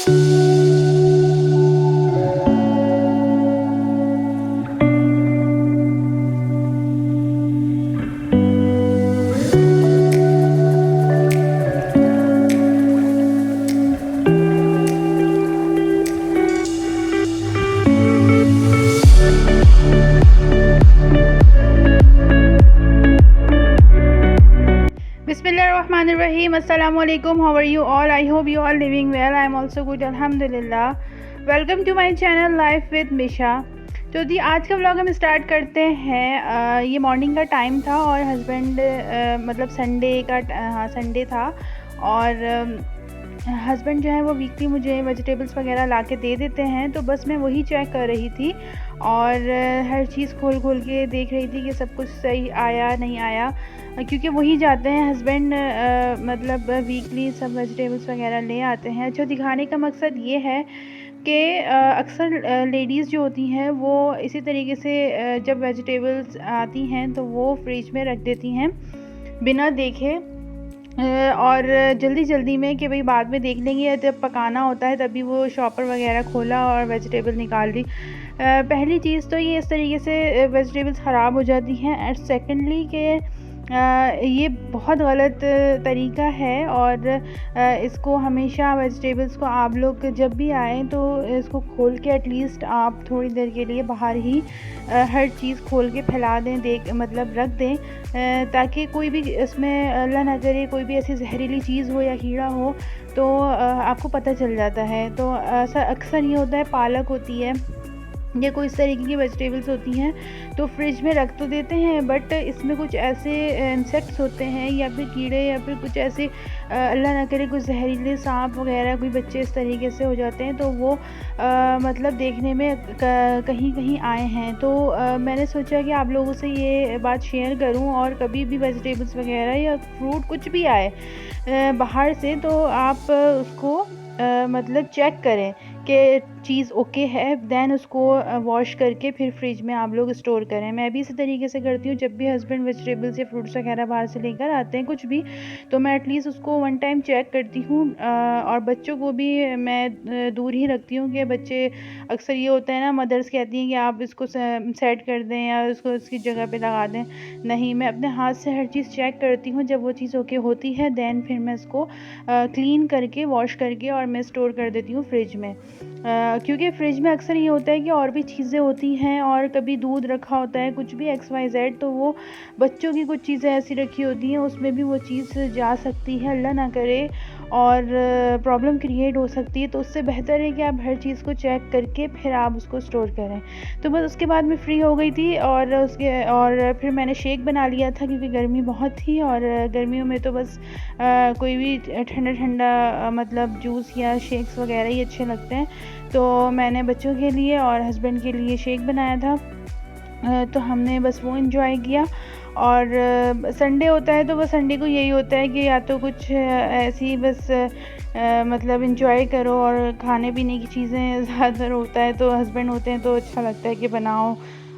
Bismillahirrahmanirrahim. Assalamu alaikum. How are you all? I hope you all living well. I am also good. Alhamdulillah. Welcome to my channel Life with Misha. तो जी आज का vlog हम start करते हैं। ये morning का time था और हस्बैंड मतलब संडे था और हस्बैंड जो है वो वीकली मुझे वेजिटेबल्स वगैरह ला के दे देते हैं। तो बस मैं वही चेक कर रही थी और हर चीज़ खोल के देख रही थी कि सब कुछ सही आया नहीं आया, क्योंकि वही जाते हैं हस्बैंड, मतलब वीकली सब वेजिटेबल्स वगैरह ले आते हैं। अच्छा, दिखाने का मकसद ये है कि अक्सर लेडीज़ जो होती हैं वो इसी तरीके से जब वेजिटेबल्स आती हैं तो वो फ्रिज में रख देती हैं बिना देखे और जल्दी में कि भाई बाद में देख लेंगे, या जब पकाना होता है तभी वो शॉपर वगैरह खोला और वेजिटेबल निकाल ली। पहली चीज़ तो ये इस तरीके से वेजिटेबल्स ख़राब हो जाती हैं। एंड सेकेंडली कि ये बहुत गलत तरीका है और इसको हमेशा वेजिटेबल्स को आप लोग जब भी आएँ तो इसको खोल के एटलीस्ट आप थोड़ी देर के लिए बाहर ही हर चीज़ खोल के फैला दें, मतलब रख दें, ताकि कोई भी इसमें अल्लाह ना करे कोई भी ऐसी जहरीली चीज़ हो या कीड़ा हो तो आपको पता चल जाता है। तो अक्सर ये होता है, पालक होती है या कोई इस तरीके की वेजिटेबल्स होती हैं तो फ्रिज में रख तो देते हैं, बट इसमें कुछ ऐसे इंसेक्ट्स होते हैं या फिर कीड़े या फिर कुछ ऐसे अल्लाह ना करे कुछ जहरीले सांप वगैरह कोई बच्चे इस तरीके से हो जाते हैं तो वो मतलब देखने में कहीं आए हैं। तो मैंने सोचा कि आप लोगों से ये बात शेयर करूं और कभी भी वेजिटेबल्स वगैरह या फ्रूट कुछ भी आए बाहर से तो आप उसको मतलब चेक करें कि चीज़ ओके है, दैन उसको वॉश करके फिर फ्रिज में आप लोग स्टोर करें। मैं भी इसी तरीके से करती हूँ, जब भी हस्बैंड वेजिटेबल्स या फ्रूट्स वगैरह बाहर से लेकर आते हैं कुछ भी तो मैं एटलीस्ट उसको वन टाइम चेक करती हूँ। और बच्चों को भी मैं दूर ही रखती हूँ कि बच्चे अक्सर ये होता है ना, मदर्स कहती हैं कि आप इसको सेट कर दें या उसको उसकी जगह पे लगा दें। नहीं, मैं अपने हाथ से हर चीज़ चेक करती हूँ, जब वो चीज़ ओके होती है दैन फिर मैं इसको क्लीन करके वॉश करके और मैं स्टोर कर देती हूँ फ्रिज में। क्योंकि फ्रिज में अक्सर ये होता है कि और भी चीज़ें होती हैं और कभी दूध रखा होता है कुछ भी XYZ, तो वो बच्चों की कुछ चीज़ें ऐसी रखी होती हैं उसमें भी वो चीज़ जा सकती है, अल्लाह ना करे, और प्रॉब्लम क्रिएट हो सकती है। तो उससे बेहतर है कि आप हर चीज़ को चेक करके फिर आप उसको स्टोर करें। तो बस उसके बाद मैं फ्री हो गई थी और फिर मैंने शेक बना लिया था, क्योंकि गर्मी बहुत थी और गर्मियों में तो बस कोई भी ठंडा मतलब जूस या शेक्स वगैरह ही अच्छे लगते हैं। तो मैंने बच्चों के लिए और हस्बैंड के लिए शेक बनाया था, तो हमने बस वो एंजॉय किया। और संडे होता है तो बस संडे को यही होता है कि या तो कुछ ऐसी बस मतलब एंजॉय करो और खाने पीने की चीज़ें ज़्यादातर होता है, तो हस्बैंड होते हैं तो अच्छा लगता है कि बनाओ।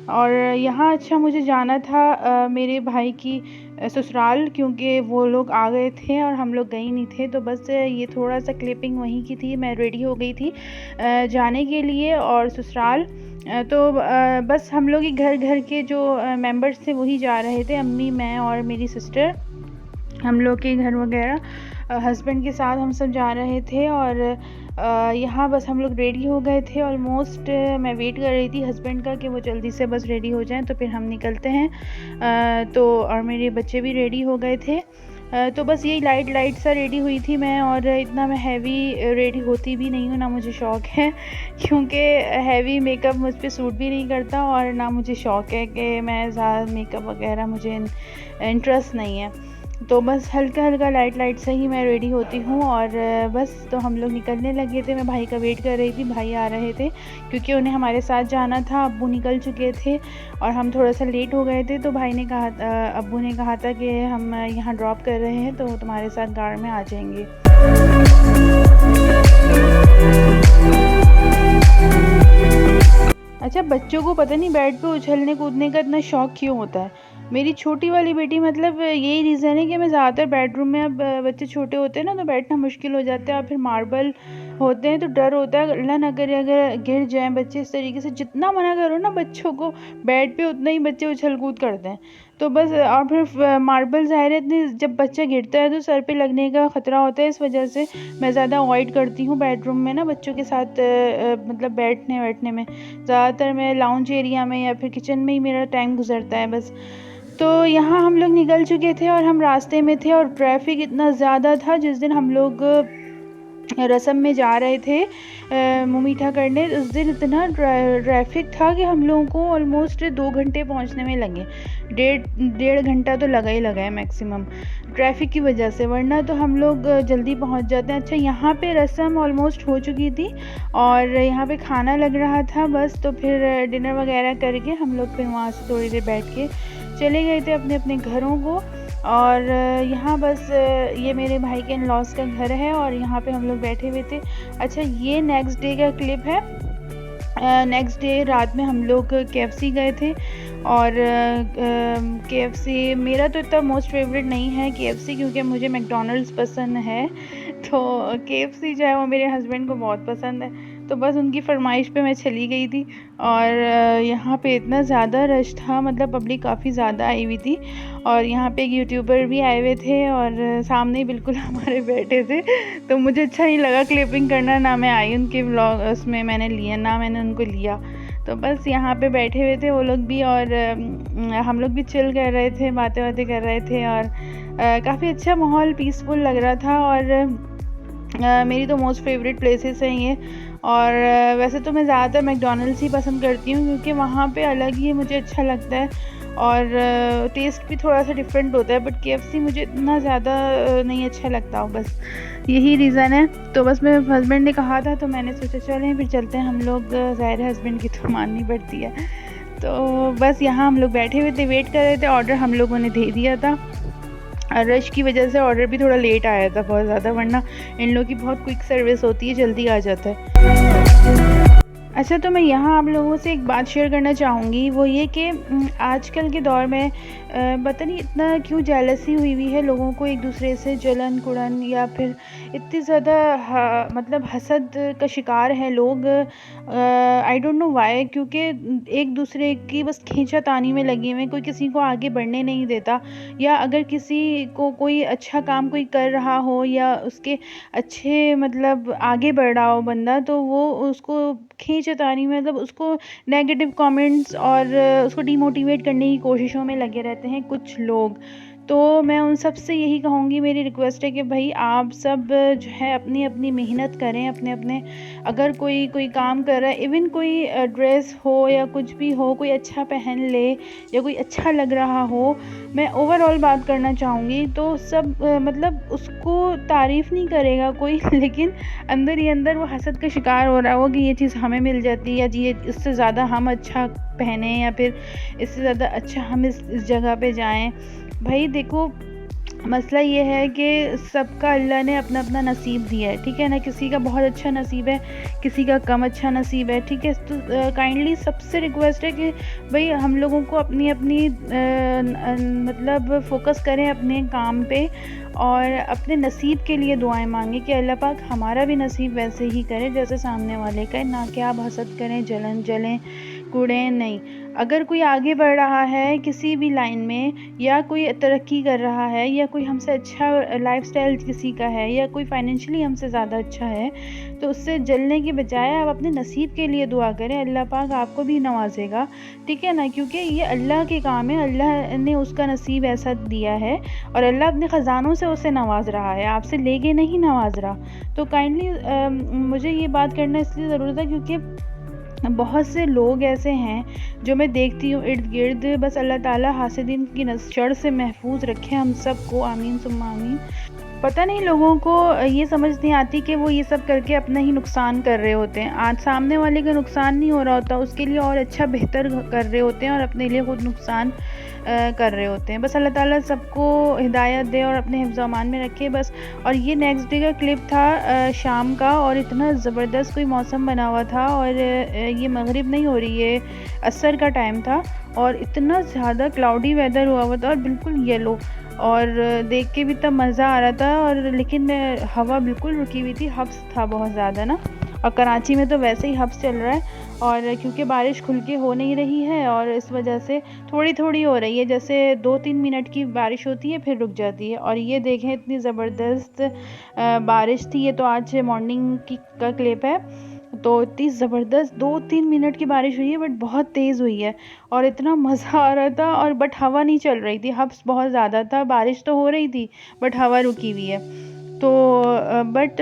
और यहाँ अच्छा मुझे जाना था मेरे भाई की ससुराल, क्योंकि वो लोग आ गए थे और हम लोग गए नहीं थे, तो बस ये थोड़ा सा क्लिपिंग वहीं की थी। मैं रेडी हो गई थी जाने के लिए और ससुराल। तो बस हम लोग ही घर के जो मेंबर्स थे वही जा रहे थे, अम्मी, मैं और मेरी सिस्टर, हम लोग के घर वगैरह हस्बैंड के साथ हम सब जा रहे थे। और यहाँ बस हम लोग रेडी हो गए थे ऑलमोस्ट। मैं वेट कर रही थी हस्बैंड का कि वो जल्दी से बस रेडी हो जाएं तो फिर हम निकलते हैं। तो और मेरे बच्चे भी रेडी हो गए थे। तो बस यही लाइट सा रेडी हुई थी मैं, और इतना मैं हैवी रेडी होती भी नहीं हूँ, ना मुझे शौक़ है, क्योंकि हैवी मेकअप मुझ पे सूट भी नहीं करता और ना मुझे शौक़ है कि मैं ज़्यादा मेकअप वगैरह, मुझे इंटरेस्ट नहीं है। तो बस हल्का लाइट से ही मैं रेडी होती हूँ और बस तो हम लोग निकलने लगे थे। मैं भाई का वेट कर रही थी, भाई आ रहे थे क्योंकि उन्हें हमारे साथ जाना था। अब्बू निकल चुके थे और हम थोड़ा सा लेट हो गए थे, तो भाई ने कहा, अब्बू ने कहा था कि हम यहाँ ड्रॉप कर रहे हैं तो तुम्हारे साथ कार में आ जाएंगे। अच्छा, बच्चों को पता नहीं बेड पे उछलने कूदने का इतना शौक़ क्यों होता है। मेरी छोटी वाली बेटी मतलब यही रीज़न है कि मैं ज़्यादातर बेडरूम में, अब बच्चे छोटे होते हैं ना तो बैठना मुश्किल हो जाता है, और फिर मार्बल होते हैं तो डर होता है अल्लाह ना करे अगर गिर जाएं बच्चे इस तरीके से। जितना मना करो ना बच्चों को बेड पे, उतना ही बच्चे उछल कूद करते हैं। तो बस, और फिर मार्बल ज़ाहिर है इतनी, जब बच्चा गिरता है तो सर पे लगने का ख़तरा होता है, इस वजह से मैं ज़्यादा अवॉइड करती हूँ बेडरूम में ना बच्चों के साथ मतलब बैठने में। ज़्यादातर मैं लाउंज एरिया में या फिर किचन में ही मेरा टाइम गुजरता है बस। तो यहाँ हम लोग निकल चुके थे और हम रास्ते में थे, और ट्रैफिक इतना ज़्यादा था। जिस दिन हम लोग रसम में जा रहे थे मुँह मीठा करने, उस दिन इतना ट्रैफिक था कि हम लोगों को ऑलमोस्ट 2 घंटे पहुँचने में लगे। डेढ़ घंटा तो लगा ही लगा है मैक्सिमम ट्रैफिक की वजह से, वरना तो हम लोग जल्दी पहुँच जाते हैं। अच्छा, यहाँ पे रसम ऑलमोस्ट हो चुकी थी और यहाँ पे खाना लग रहा था बस, तो फिर डिनर वगैरह करके हम लोग फिर वहाँ से थोड़ी देर बैठ के चले गए थे अपने अपने घरों को। और यहाँ बस ये मेरे भाई के इन-लॉज का घर है और यहाँ पे हम लोग बैठे हुए थे। अच्छा, ये नेक्स्ट डे का क्लिप है। नेक्स्ट डे रात में हम लोग KFC गए थे, और KFC मेरा तो इतना मोस्ट फेवरेट नहीं है KFC, क्योंकि मुझे मैकडॉनल्ड्स पसंद है। तो KFC जो है वो मेरे हस्बैंड को बहुत पसंद है, तो बस उनकी फरमाइश पे मैं चली गई थी। और यहाँ पे इतना ज़्यादा रश था, मतलब पब्लिक काफ़ी ज़्यादा आई हुई थी, और यहाँ पे एक यूट्यूबर भी आए हुए थे और सामने ही बिल्कुल हमारे बैठे थे। तो मुझे अच्छा नहीं लगा क्लिपिंग करना, ना मैं आई उनके व्लॉग उसमें मैंने लिया, ना मैंने उनको लिया। तो बस यहाँ पे बैठे हुए थे वो लोग भी, और हम लोग भी चिल कर रहे थे, बातें कर रहे थे, और काफ़ी अच्छा माहौल पीसफुल लग रहा था। और मेरी तो मोस्ट फेवरेट प्लेसेस हैं ये। और वैसे तो मैं ज़्यादातर मैकडॉनल्ड्स ही पसंद करती हूँ, क्योंकि वहाँ पे अलग ही मुझे अच्छा लगता है, और टेस्ट भी थोड़ा सा डिफरेंट होता है। बट KFC मुझे इतना ज़्यादा नहीं अच्छा लगता, बस यही रीज़न है। तो बस मेरे हस्बैंड ने कहा था तो मैंने सोचा चलें फिर चलते हैं हम लोग, ज़ाहिर है हस्बैंड की तो माननी पड़ती है। तो बस यहाँ हम लोग बैठे हुए थे, वेट कर रहे थे, ऑर्डर हम लोगों ने दे दिया था। रश की वजह से ऑर्डर भी थोड़ा लेट आया था बहुत ज़्यादा, वरना इन लोगों की बहुत क्विक सर्विस होती है, जल्दी आ जाता है। अच्छा, तो मैं यहाँ आप लोगों से एक बात शेयर करना चाहूँगी, वो ये कि आजकल के दौर में पता नहीं इतना क्यों जेलसी हुई हुई है लोगों को एक दूसरे से, जलन कुड़न, या फिर इतनी ज़्यादा मतलब हसद का शिकार है लोग। आई डोंट नो वाई, क्योंकि एक दूसरे की बस खींचातानी में लगे हुए, कोई किसी को आगे बढ़ने नहीं देता। या अगर किसी को कोई अच्छा काम कोई कर रहा हो या उसके अच्छे मतलब आगे बढ़ रहा हो बंदा, तो वो उसको खींचतानी में, मतलब उसको नेगेटिव कमेंट्स और उसको डीमोटिवेट करने की कोशिशों में लगे रहते हैं कुछ लोग। तो मैं उन सब से यही कहूँगी, मेरी रिक्वेस्ट है कि भाई आप सब जो है अपनी अपनी मेहनत करें, अपने अपने, अगर कोई काम कर रहा है, इवन कोई ड्रेस हो या कुछ भी हो, कोई अच्छा पहन ले या कोई अच्छा लग रहा हो, मैं ओवरऑल बात करना चाहूँगी, तो सब मतलब उसको तारीफ़ नहीं करेगा कोई लेकिन अंदर ही अंदर वो हसद का शिकार हो रहा हो कि ये चीज़ हमें मिल जाती है, या ये इससे ज़्यादा हम अच्छा पहने, या फिर इससे ज़्यादा अच्छा हम इस जगह पे जाएं। भाई देखो, मसला ये है कि सबका अल्लाह ने अपना अपना नसीब दिया है, ठीक है ना। किसी का बहुत अच्छा नसीब है, किसी का कम अच्छा नसीब है, ठीक है। तो काइंडली सबसे रिक्वेस्ट है कि भाई हम लोगों को अपनी अपनी मतलब फोकस करें अपने काम पे, और अपने नसीब के लिए दुआएं मांगें कि अल्लाह पाक हमारा भी नसीब वैसे ही करे जैसे सामने वाले का, ना कि आप हसद करें, जलें कूड़ें, नहीं। अगर कोई आगे बढ़ रहा है किसी भी लाइन में, या कोई तरक्की कर रहा है, या कोई हमसे अच्छा लाइफस्टाइल किसी का है, या कोई फाइनेंशियली हमसे ज़्यादा अच्छा है, तो उससे जलने के बजाय आप अपने नसीब के लिए दुआ करें, अल्लाह पाक आपको भी नवाजेगा, ठीक है ना। क्योंकि ये अल्लाह के काम है, अल्लाह ने उसका नसीब ऐसा दिया है, और अल्लाह अपने ख़जानों से उसे नवाज रहा है, आपसे लेके नहीं नवाज रहा। तो काइंडली मुझे ये बात करना इसलिए ज़रूरत है क्योंकि बहुत से लोग ऐसे हैं जो मैं देखती हूँ इर्द गिर्द। बस अल्लाह ताला हासिदीन की शर से महफूज रखे हम सबको, आमीन सुम्मा आमीन। पता नहीं लोगों को ये समझ नहीं आती कि वो ये सब करके अपना ही नुकसान कर रहे होते हैं। आज सामने वाले का नुकसान नहीं हो रहा होता, उसके लिए और अच्छा बेहतर कर रहे होते हैं और अपने लिए खुद नुकसान कर रहे होते हैं। बस अल्लाह ताला सबको हिदायत दे और अपने हिफ्ज़ अमान में रखे बस। और ये नेक्स्ट डे का क्लिप था शाम का, और इतना ज़बरदस्त कोई मौसम बना हुआ था, और ये मगरिब नहीं हो रही है, असर का टाइम था, और इतना ज़्यादा क्लाउडी वेदर हुआ हुआ था और बिल्कुल येलो, और देख के भी तब मज़ा आ रहा था। और लेकिन हवा बिल्कुल रुकी हुई थी, हब्स था बहुत ज़्यादा ना, और कराची में तो वैसे ही हब्स चल रहा है। और क्योंकि बारिश खुल के हो नहीं रही है और इस वजह से थोड़ी थोड़ी हो रही है, जैसे 2-3 मिनट की बारिश होती है फिर रुक जाती है। और ये देखें इतनी ज़बरदस्त बारिश थी। ये तो आज मॉर्निंग की का क्लिप है, तो इतनी ज़बरदस्त 2-3 मिनट की बारिश हुई है, बट बहुत तेज़ हुई है और इतना मज़ा आ रहा था। और बट हवा नहीं चल रही थी, हब्स बहुत ज़्यादा था, बारिश तो हो रही थी बट हवा रुकी हुई है। तो बट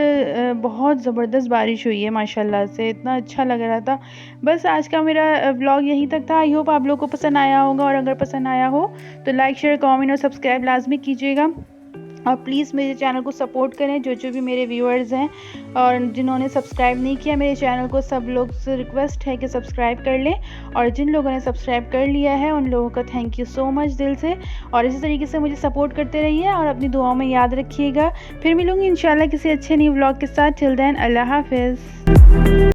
बहुत ज़बरदस्त बारिश हुई है माशाल्लाह से, इतना अच्छा लग रहा था। बस आज का मेरा व्लॉग यहीं तक था। आई होप आप लोगों को पसंद आया होगा, और अगर पसंद आया हो तो लाइक, शेयर, कमेंट और सब्सक्राइब लाजमी कीजिएगा। और प्लीज़ मेरे चैनल को सपोर्ट करें, जो भी मेरे व्यूअर्स हैं और जिन्होंने सब्सक्राइब नहीं किया मेरे चैनल को, सब लोग से रिक्वेस्ट है कि सब्सक्राइब कर लें। और जिन लोगों ने सब्सक्राइब कर लिया है उन लोगों का थैंक यू सो मच दिल से। और इसी तरीके से मुझे सपोर्ट करते रहिए और अपनी दुआओं में याद रखिएगा। फिर मिलूँगी इंशाल्लाह किसी अच्छे न्यू व्लॉग के साथ। टिल देन अल्लाह हाफिज़।